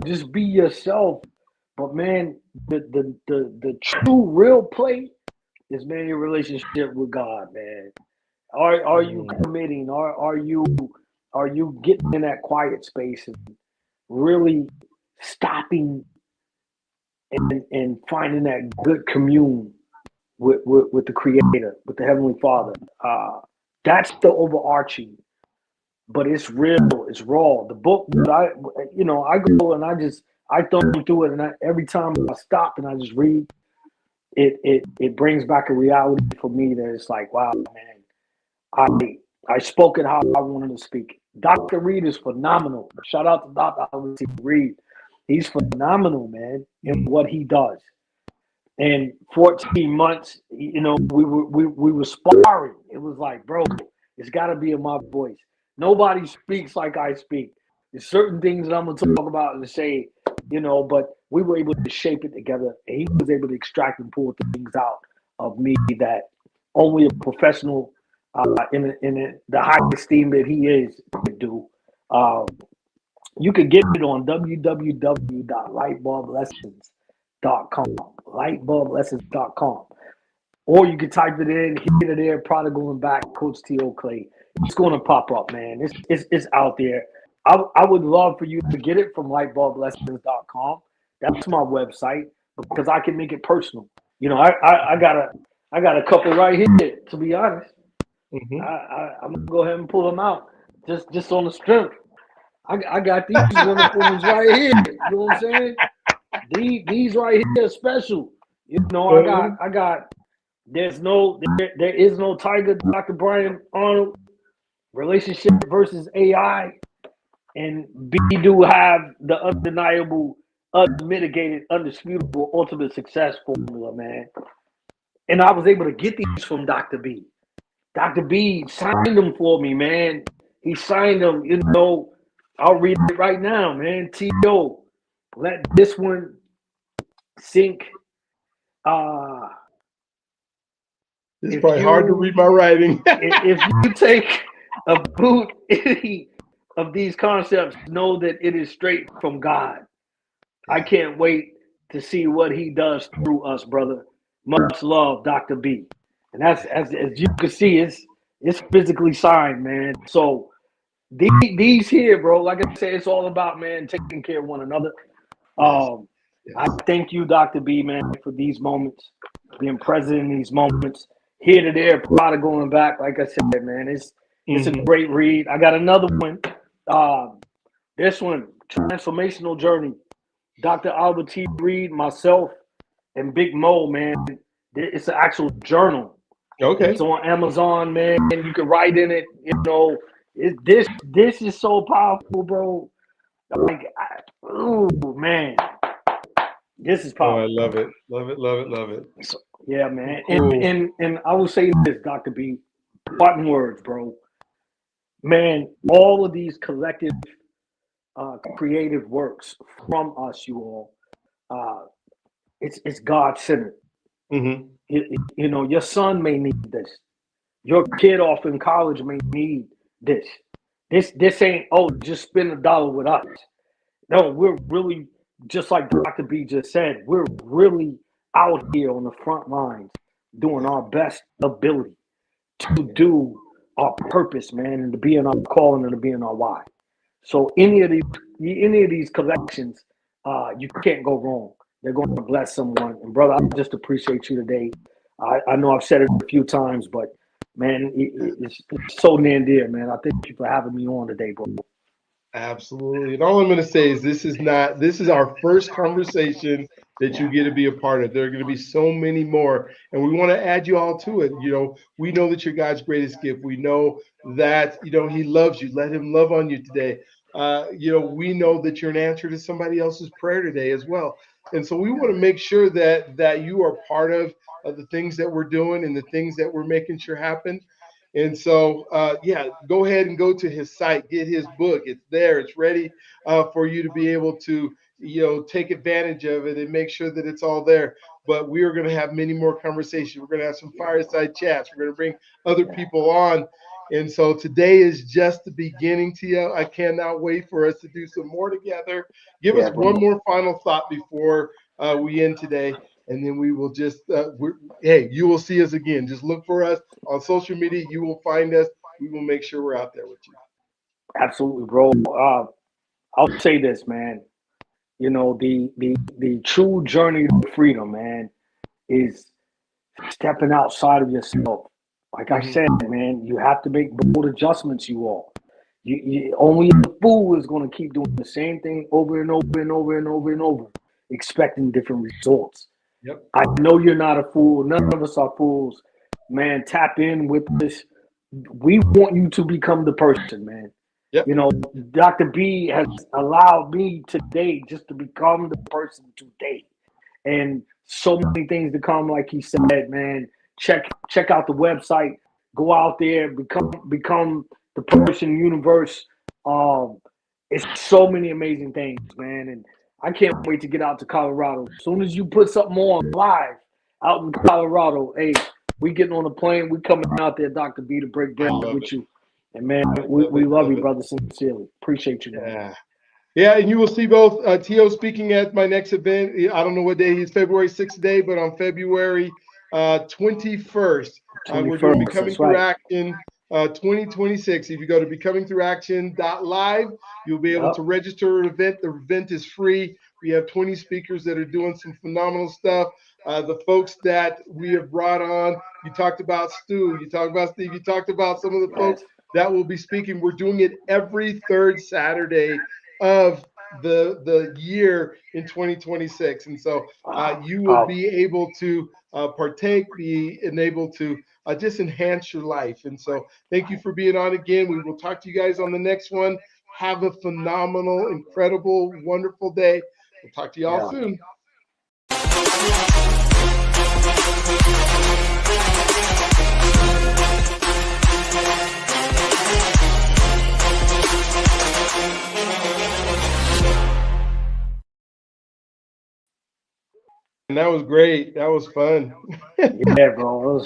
just be yourself. But man, the true real play is, man, your relationship with God, man. Are you committing? Are you getting in that quiet space and really stopping and finding that good commune with the Creator, with the Heavenly Father? That's the overarching, but it's real, it's raw. The book that I go and I thumb through it, and every time I stop and I just read it brings back a reality for me that it's like, wow, man, I spoke it how I wanted to speak. Dr. Reed is phenomenal. Shout out to Dr. Reed. He's phenomenal, man, in what he does. And 14 months, we were sparring. It was like, bro, it's got to be in my voice. Nobody speaks like I speak. There's certain things that I'm gonna talk about and say, but we were able to shape it together, and he was able to extract and pull things out of me that only a professional, in the high esteem that he is, could do. You could get it on www.lightbulblessons.com, lightbulblessons.com. Or you could type it in, hit it there, prodigal and back, Coach T.O. Clay. It's going to pop up, man. It's out there. I would love for you to get it from lightbulblessons.com. That's my website, because I can make it personal. I got a couple right here, to be honest. Mm-hmm. I'm going to go ahead and pull them out just on the strength. I got these wonderful ones right here. You know what I'm saying? These right here are special. I got. There is no Tiger, Dr. Brian Arnold, relationship versus AI, and B do have the undeniable, unmitigated, undisputable, ultimate success formula, man. And I was able to get these from Dr. B. Dr. B signed them for me, man. He signed them, I'll read it right now, man. T.O. Let this one sink. It's probably hard to read my writing. If you take a boot any of these concepts, know that it is straight from God. I can't wait to see what he does through us, brother. Much love, Dr. B. And that's, as you can see, it's physically signed, man. So these here, bro, like I said, it's all about, man, taking care of one another. I thank you, Dr. B, man, for these moments, being present in these moments, here to there, prodigal and back. Like I said, man, it's a great read. I got another one. This one, Transformational Journey. Dr. Albert T. Reed, myself, and Big Mo, man. It's an actual journal. Okay. It's on Amazon, man. You can write in it. This is so powerful, bro. Like, man. This is powerful. Oh, I love it. Love it, love it, love it. So, yeah, man. Cool. And I will say this, Dr. B, button words, bro. Man, all of these collective creative works from us, you all, it's God-centered. Mm-hmm. Your son may need this. Your kid off in college may need this. This ain't, just spend $1 with us. No, we're really, just like Dr. B just said, we're really out here on the front lines doing our best ability to do our purpose, man, and to be in our calling and to be in our why. So any of these collections, you can't go wrong. They're going to bless someone. And brother, I just appreciate you today. I know I've said it a few times, but man, it's so near and dear, man. I thank you for having me on today, bro. Absolutely. And all I'm going to say is this is our first conversation that you Yeah, get to be a part of. There are going to be so many more, and we want to add you all to it. We know that you're God's greatest gift. We know that, He loves you. Let Him love on you today. We know that you're an answer to somebody else's prayer today as well. And so we want to make sure that you are part of the things that we're doing and the things that we're making sure happen. And so, yeah, go ahead and go to his site, get his book. It's there, it's ready for you to be able to, take advantage of it and make sure that it's all there. But we are going to have many more conversations. We're going to have some fireside chats. We're going to bring other yeah, people on. And so today is just the beginning, T.O. I cannot wait for us to do some more together. Give us yeah, one bro. more final thought before we end today. And then we will just, hey, you will see us again. Just look for us on social media. You will find us. We will make sure we're out there with you. Absolutely, bro. I'll say this, man. The true journey to freedom, man, is stepping outside of yourself. Like I Hmm. said, man, you have to make bold adjustments. You all, only a fool is going to keep doing the same thing over and over and over and over and over, expecting different results. Yep. I know you're not a fool. None of us are fools, man. Tap in with this. We want you to become the person, man. Yep. You know, Dr. B has allowed me today just to become the person today, and so many things to come. Like he said, man, check out the website. Go out there, become the person universe. Um, it's so many amazing things, man, and I can't wait to get out to Colorado. As soon as you put something on live out in Colorado, hey, we getting on the plane. We coming out there, Dr. B, to break I bread love with it. you. And man, I love we it. love Love you, it. brother, sincerely. Appreciate you, man. Yeah. Yeah, and you will see both T.O. speaking at my next event. I don't know what day he's February 6th day, but on February 21st, we're doing 21st, Becoming that's Through right. Action 2026. If you go to becomingthroughaction.live, you'll be able Yep. to register an event. The event is free. We have 20 speakers that are doing some phenomenal stuff. The folks that we have brought on, you talked about Stu, you talked about Steve, you talked about some of the folks Yes. that will be speaking. We're doing it every third Saturday of the year in 2026, and so Wow. you will Powerful. be able to partake, be enabled to just enhance your life. And so, thank you for being on again. We will talk to you guys on the next one. Have a phenomenal, incredible, wonderful day. We'll talk to y'all Yeah. soon. And that was great. That was fun. Yeah, bro. It was